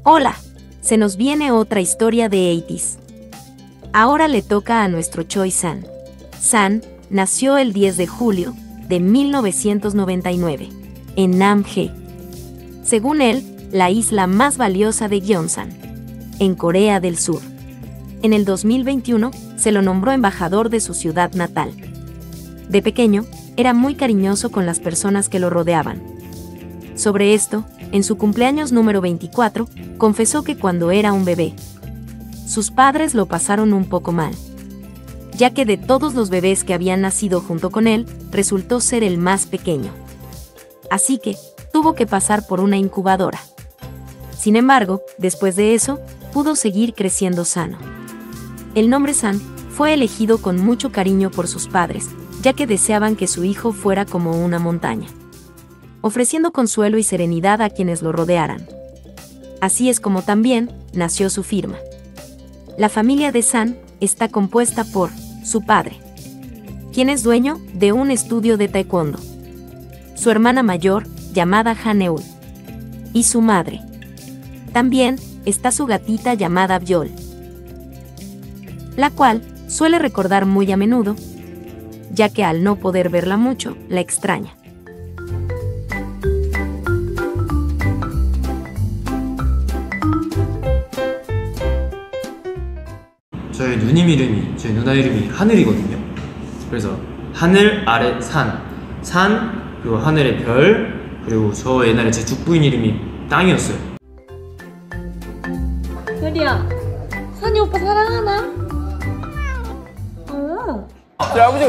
Hola, se nos viene otra historia de 80s. Ahora le toca a nuestro Choi San. San nació el 10 de julio de 1999, en Namhae. Según él, la isla más valiosa de Gyeongsan, en Corea del Sur. En el 2021, se lo nombró embajador de su ciudad natal. De pequeño, era muy cariñoso con las personas que lo rodeaban. Sobre esto, en su cumpleaños número 24, confesó que cuando era un bebé, sus padres lo pasaron un poco mal, ya que de todos los bebés que habían nacido junto con él, resultó ser el más pequeño. Así que, tuvo que pasar por una incubadora. Sin embargo, después de eso, pudo seguir creciendo sano. El nombre San fue elegido con mucho cariño por sus padres, ya que deseaban que su hijo fuera como una montaña, ofreciendo consuelo y serenidad a quienes lo rodearan. Así es como también nació su firma. La familia de San está compuesta por su padre, quien es dueño de un estudio de taekwondo, su hermana mayor, llamada Haneul, y su madre. También está su gatita llamada Viol, la cual suele recordar muy a menudo, ya que al no poder verla mucho, la extraña. 저희 누님 이름이, 저희 누나 이름이 하늘이거든요. 그래서 하늘 아래 산, 산, 그리고 하늘의 별, 그리고 저 옛날에 제 죽부인 이름이 땅이었어요. 별이야, 산이 오빠 사랑하나?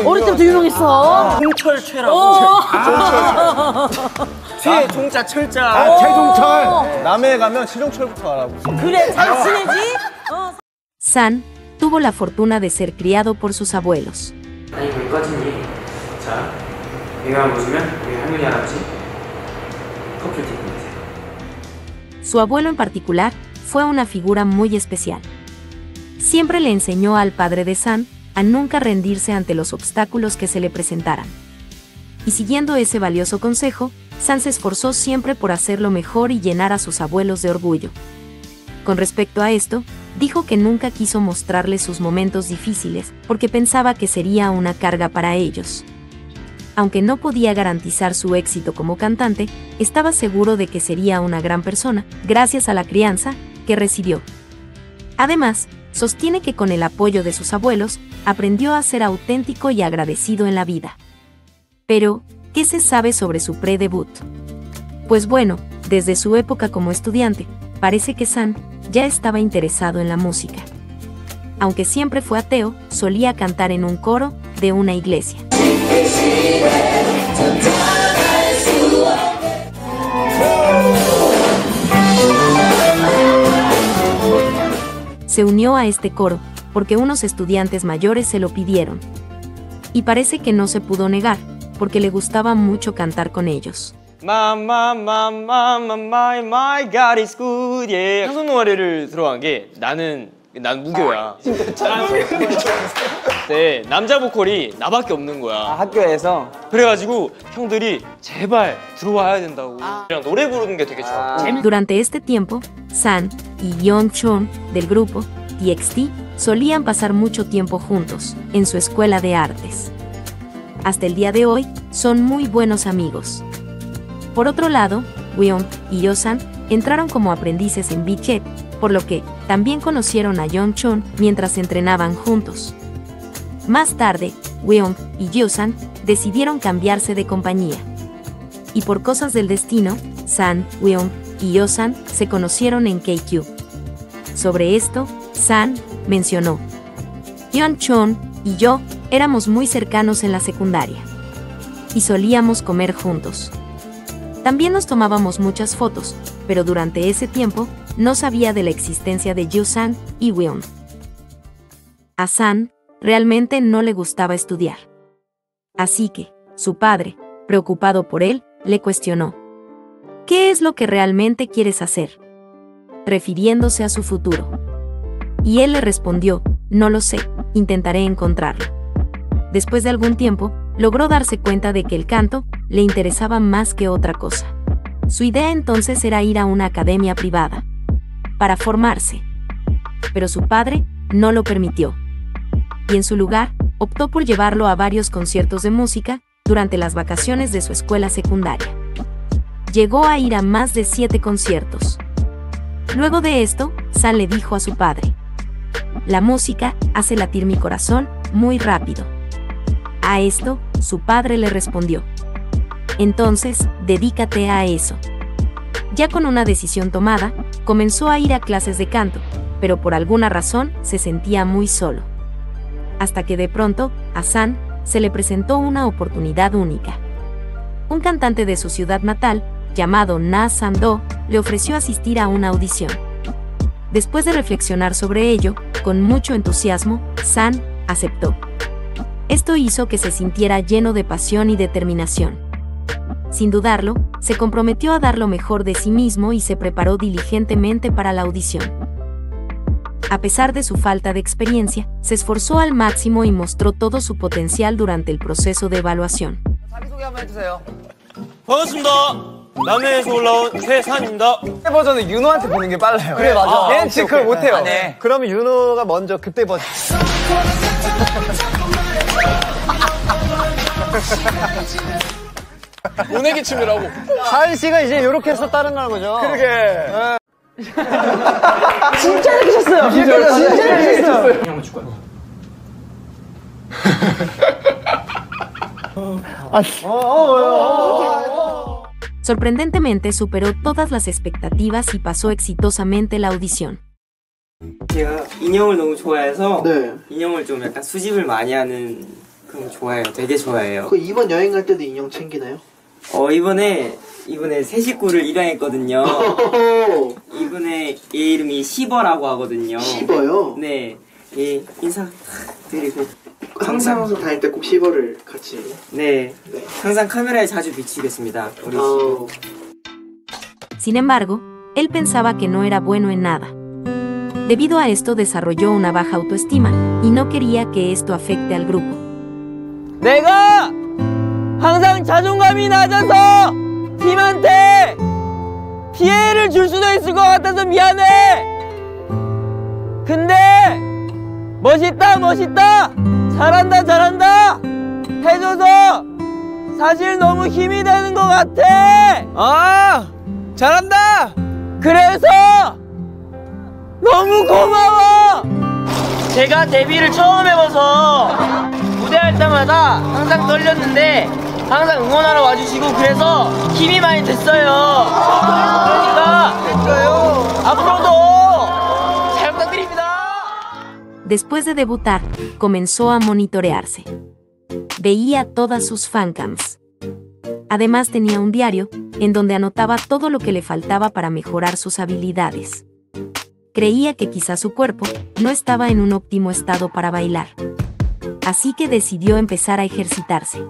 어릴 때부터 유명했어. 홍철최라고. 최 종자 철자. 최종철. 남해에 가면 최종철부터 알아보고. 그래, 잘 지내지? San tuvo la fortuna de ser criado por sus abuelos. 아니 여기까지니. 자, 여기만 보시면 여기 할머니 할아버지 커플 티입니다. Su abuelo en particular fue una figura muy especial. Siempre le enseñó al padre de San a nunca rendirse ante los obstáculos que se le presentaran. Y siguiendo ese valioso consejo, San se esforzó siempre por hacerlo mejor y llenar a sus abuelos de orgullo. Con respecto a esto, dijo que nunca quiso mostrarles sus momentos difíciles porque pensaba que sería una carga para ellos. Aunque no podía garantizar su éxito como cantante, estaba seguro de que sería una gran persona, gracias a la crianza que recibió. Además, sostiene que con el apoyo de sus abuelos, aprendió a ser auténtico y agradecido en la vida. Pero, ¿qué se sabe sobre su pre-debut? Pues bueno, desde su época como estudiante, parece que San ya estaba interesado en la música. Aunque siempre fue ateo, solía cantar en un coro de una iglesia. Se unió a este coro porque unos estudiantes mayores se lo pidieron. Y parece que no se pudo negar, porque le gustaba mucho cantar con ellos. My God is good. 예. 향수 노래를 들어간 게 난 무교야. 진짜 네, 남자 보컬이 나밖에 없는 거야. 학교에서? 그래가지고 형들이 제발 들어와야 된다고. 그냥 노래 부르는 게 되게 좋아. Durante este tiempo, San y Yeon-chon del grupo TXT solían pasar mucho tiempo juntos en su escuela de artes. Hasta el día de hoy, son muy buenos amigos. Por otro lado, Wheon y Yeon-san entraron como aprendices en Big Hit, por lo que también conocieron a Yeon-chon mientras entrenaban juntos. Más tarde, Wheon y Yeon-san decidieron cambiarse de compañía. Y por cosas del destino, San, Wheon y Yeon-san se conocieron en KQ. Sobre esto, San mencionó: Yeon-chon y yo éramos muy cercanos en la secundaria. Y solíamos comer juntos. También nos tomábamos muchas fotos, pero durante ese tiempo, no sabía de la existencia de Yeon-san y Wheon. A San realmente no le gustaba estudiar. Así que, su padre, preocupado por él, le cuestionó: ¿qué es lo que realmente quieres hacer?, refiriéndose a su futuro. Y él le respondió: no lo sé, intentaré encontrarlo. Después de algún tiempo, logró darse cuenta de que el canto le interesaba más que otra cosa. Su idea entonces era ir a una academia privada. para formarse. Pero su padre no lo permitió. Y en su lugar, optó por llevarlo a varios conciertos de música durante las vacaciones de su escuela secundaria. Llegó a ir a más de 7 conciertos. Luego de esto, San le dijo a su padre: «La música hace latir mi corazón muy rápido». A esto, su padre le respondió: «Entonces, dedícate a eso». Ya con una decisión tomada, comenzó a ir a clases de canto, pero por alguna razón se sentía muy solo. Hasta que de pronto, a San se le presentó una oportunidad única. Un cantante de su ciudad natal, llamado Na San-do, le ofreció asistir a una audición. Después de reflexionar sobre ello, con mucho entusiasmo, San aceptó. Esto hizo que se sintiera lleno de pasión y determinación. Sin dudarlo, se comprometió a dar lo mejor de sí mismo y se preparó diligentemente para la audición. A pesar de su falta de experiencia, se esforzó al máximo y mostró todo su potencial durante el proceso de evaluación. 반갑습니다. 남해에서 올라온 최산입니다. 버전은 윤호한테 보는 게 빨라요. 그래, 맞아. 얘는 진짜 그걸 못해요. 안 해. 그러면 윤호가 먼저 그때 버전. 은혜기 춤이라고. 하은 씨가 이제 이렇게 해서 따른다는 거죠. 그러게. 진짜 느끼셨어요. 진짜 느끼셨어요. 한번 줄 거야. Sorprendentemente superó todas las expectativas y pasó exitosamente la audición. 제가 인형을 너무 좋아해서 네. 인형을 좀 약간 수집을 많이 하는 그런 거 좋아해요. 되게 좋아해요. 그 이번 여행 갈 때도 인형 챙기나요? 이번에 새 식구를 입양했거든요. 이번에 얘 이름이 시버라고 하거든요. 씹어요? 네. 얘 인사 드리고 항상 다닐 때 꼭 씹어를 같이. 네. 항상 카메라에 자주 비치겠습니다. 우리 시버. Sin embargo, él pensaba que no era bueno en nada. Debido a esto desarrolló una baja autoestima y no quería que esto afecte al grupo. 내가 항상 자존감이 낮아서 팀한테 피해를 줄 수도 있을 것 같아서 미안해. 근데 멋있다 잘한다 해줘서 사실 너무 힘이 되는 것 같아. 아, 잘한다. 그래서 너무 고마워. 제가 데뷔를 처음 해봐서 무대할 때마다 항상 떨렸는데 항상 응원하러 와주시고 그래서 힘이 많이 됐어요. 그러니까 앞으로도 잘 부탁드립니다. Después de debutar, comenzó a monitorearse. Veía todas sus fancams. Además tenía un diario, en donde anotaba todo lo que le faltaba para mejorar sus habilidades. Creía que quizá su cuerpo no estaba en un óptimo estado para bailar. Así que decidió empezar a ejercitarse.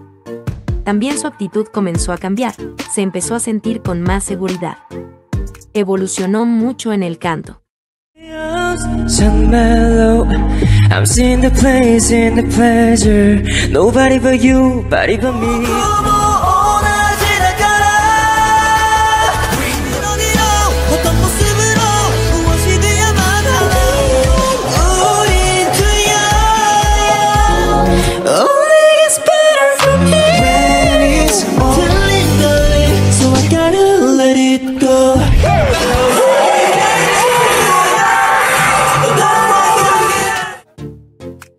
También su actitud comenzó a cambiar, se empezó a sentir con más seguridad. Evolucionó mucho en el canto. Sound mellow, I'm seeing the place in the pleasure. Nobody but you, body but me.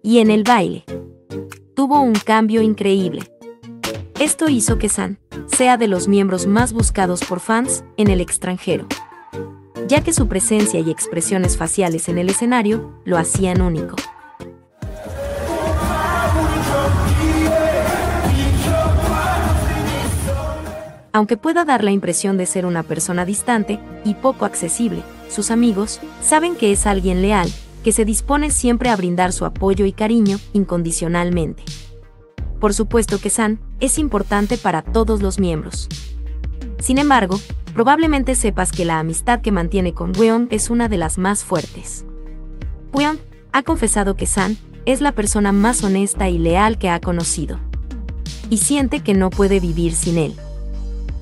Y en el baile, tuvo un cambio increíble. Esto hizo que San sea de los miembros más buscados por fans en el extranjero, ya que su presencia y expresiones faciales en el escenario lo hacían único. Aunque pueda dar la impresión de ser una persona distante y poco accesible, sus amigos saben que es alguien leal, que se dispone siempre a brindar su apoyo y cariño incondicionalmente. Por supuesto que San es importante para todos los miembros. Sin embargo, probablemente sepas que la amistad que mantiene con Won es una de las más fuertes. Won ha confesado que San es la persona más honesta y leal que ha conocido. Y siente que no puede vivir sin él.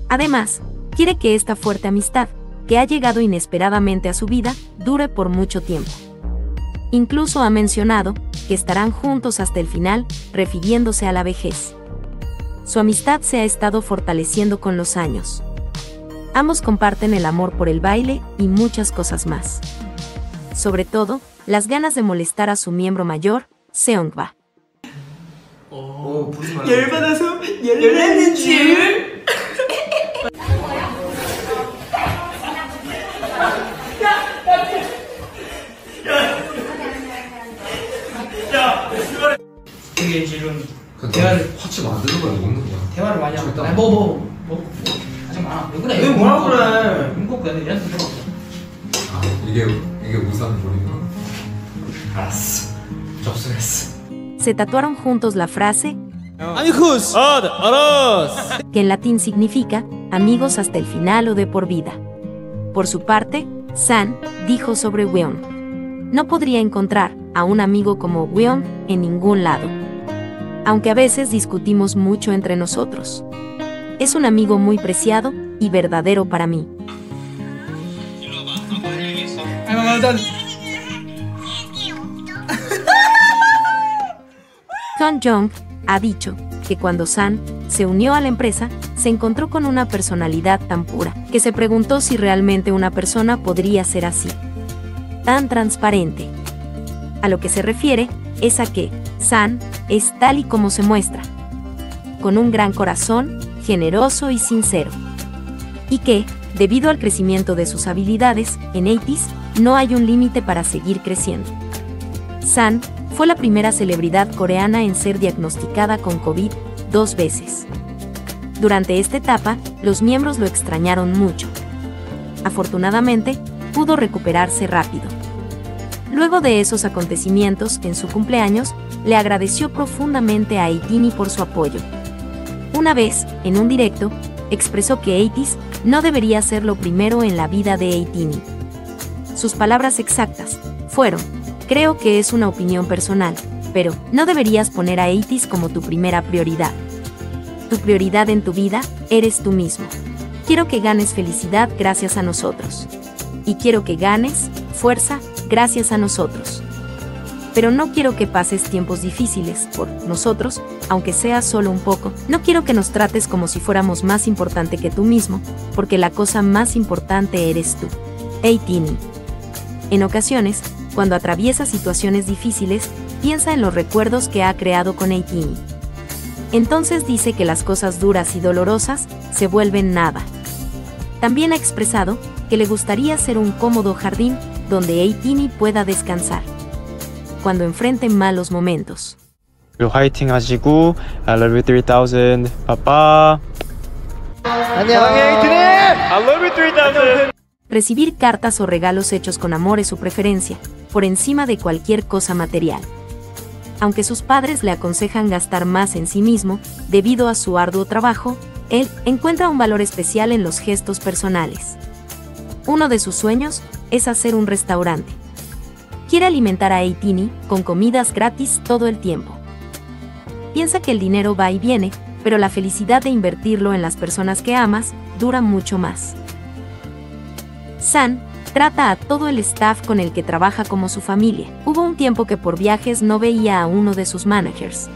Además, quiere que esta fuerte amistad que ha llegado inesperadamente a su vida, dure por mucho tiempo. Incluso ha mencionado que estarán juntos hasta el final, refiriéndose a la vejez. Su amistad se ha estado fortaleciendo con los años. Ambos comparten el amor por el baile y muchas cosas más. Sobre todo, las ganas de molestar a su miembro mayor, Seongba. 열받아서 열받는 줄. 이게 지금 대화를 화치 만드는 거야 먹는 거야 대화를 많이 하고 아니 뭐 하지 마. 왜 그래? 왜 뭐라 그래? 문법 그냥 이런 거. 아 이게 우산 버리는 거? 알았어 접수했어. Se tatuaron juntos la frase Amigos, que en latín significa amigos hasta el final o de por vida. Por su parte, San dijo sobre Wheon: no podría encontrar a un amigo como Wheon en ningún lado. Aunque a veces discutimos mucho entre nosotros. Es un amigo muy preciado y verdadero para mí. Hyun Jong ha dicho que cuando San se unió a la empresa, se encontró con una personalidad tan pura, que se preguntó si realmente una persona podría ser así, tan transparente. A lo que se refiere es a que San es tal y como se muestra, con un gran corazón, generoso y sincero. Y que, debido al crecimiento de sus habilidades, en 80s, no hay un límite para seguir creciendo. San fue la primera celebridad coreana en ser diagnosticada con COVID 2 veces. Durante esta etapa, los miembros lo extrañaron mucho. Afortunadamente, pudo recuperarse rápido. Luego de esos acontecimientos, en su cumpleaños, le agradeció profundamente a Eitini por su apoyo. Una vez, en un directo, expresó que 80s no debería ser lo primero en la vida de Eitini. Sus palabras exactas fueron: creo que es una opinión personal, pero no deberías poner a 80s como tu primera prioridad. Tu prioridad en tu vida eres tú mismo. Quiero que ganes felicidad gracias a nosotros. Y quiero que ganes fuerza gracias a nosotros. Pero no quiero que pases tiempos difíciles por nosotros, aunque sea solo un poco. No quiero que nos trates como si fuéramos más importante que tú mismo, porque la cosa más importante eres tú. Eitini. En ocasiones, cuando atraviesa situaciones difíciles, piensa en los recuerdos que ha creado con Eitini. Entonces dice que las cosas duras y dolorosas se vuelven nada. También ha expresado que le gustaría ser un cómodo jardín donde Eitini pueda descansar cuando enfrente malos momentos. 화이팅 하시고 I love you 3000. 빠빠. 안녕. I love you 3000. Recibir cartas o regalos hechos con amor es su preferencia, por encima de cualquier cosa material. Aunque sus padres le aconsejan gastar más en sí mismo, debido a su arduo trabajo, él encuentra un valor especial en los gestos personales. Uno de sus sueños es hacer un restaurante. Quiere alimentar a Eitini con comidas gratis todo el tiempo. Piensa que el dinero va y viene, pero la felicidad de invertirlo en las personas que amas dura mucho más. San trata a todo el staff con el que trabaja como su familia. Hubo un tiempo que por viajes no veía a uno de sus managers.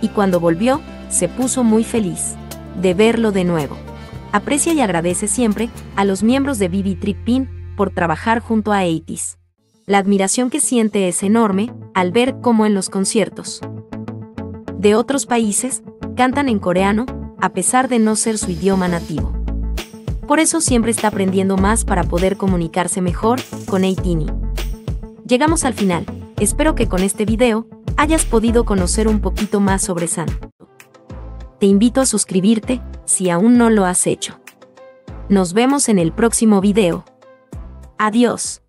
Y cuando volvió, se puso muy feliz de verlo de nuevo. Aprecia y agradece siempre a los miembros de BB Trip por trabajar junto a 80s. La admiración que siente es enorme al ver cómo en los conciertos de otros países cantan en coreano, a pesar de no ser su idioma nativo. Por eso siempre está aprendiendo más para poder comunicarse mejor con Eitini. Llegamos al final. Espero que con este video hayas podido conocer un poquito más sobre San. Te invito a suscribirte si aún no lo has hecho. Nos vemos en el próximo video. Adiós.